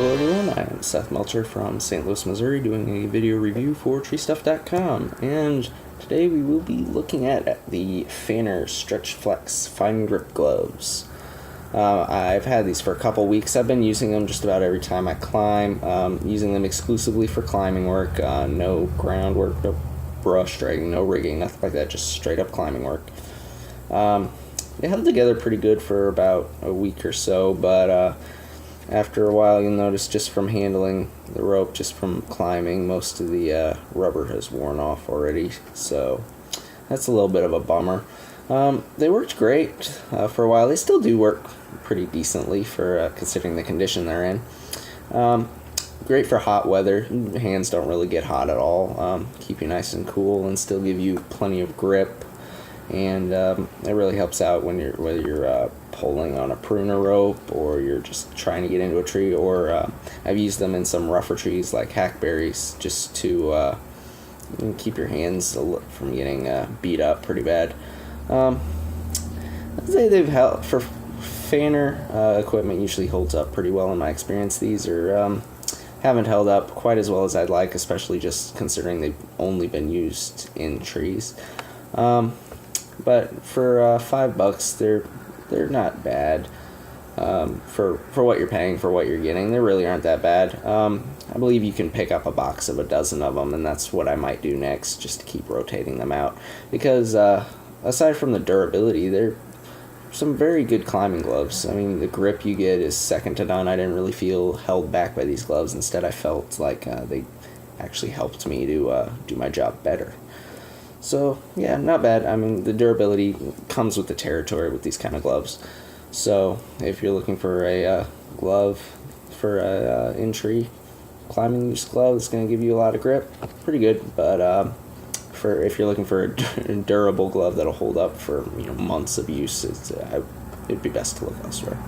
Hello everyone, I am Seth Melchior from St. Louis, Missouri, doing a video review for TreeStuff.com, and today we will be looking at the Pfanner StretchFlex fine grip gloves. I've had these for a couple weeks. I've been using them just about every time I climb, using them exclusively for climbing work, no groundwork, no brush dragging, no rigging, nothing like that, just straight up climbing work. They held together pretty good for about a week or so, but after a while you'll notice just from handling the rope, just from climbing, most of the rubber has worn off already, so that's a little bit of a bummer. They worked great for a while. They still do work pretty decently for considering the condition they're in. Great for hot weather. Your hands don't really get hot at all. Keep you nice and cool and still give you plenty of grip. And it really helps out when whether you're pulling on a pruner rope or you're just trying to get into a tree, or I've used them in some rougher trees like hackberries just to keep your hands from getting beat up pretty bad. I'd say they've held for Pfanner equipment. Usually holds up pretty well in my experience. These are haven't held up quite as well as I'd like, especially just considering they've only been used in trees. But for $5, they're not bad. For what you're paying for what you're getting, they really aren't that bad. I believe you can pick up a box of a dozen of them, and that's what I might do next, just to keep rotating them out. Because aside from the durability, they're some very good climbing gloves. I mean, the grip you get is second to none. I didn't really feel held back by these gloves. Instead, I felt like they actually helped me to do my job better. So, yeah, not bad. I mean, the durability comes with the territory with these kind of gloves. So, if you're looking for a glove for a in-tree climbing use glove that's going to give you a lot of grip, pretty good. But if you're looking for a durable glove that'll hold up for months of use, it'd be best to look elsewhere.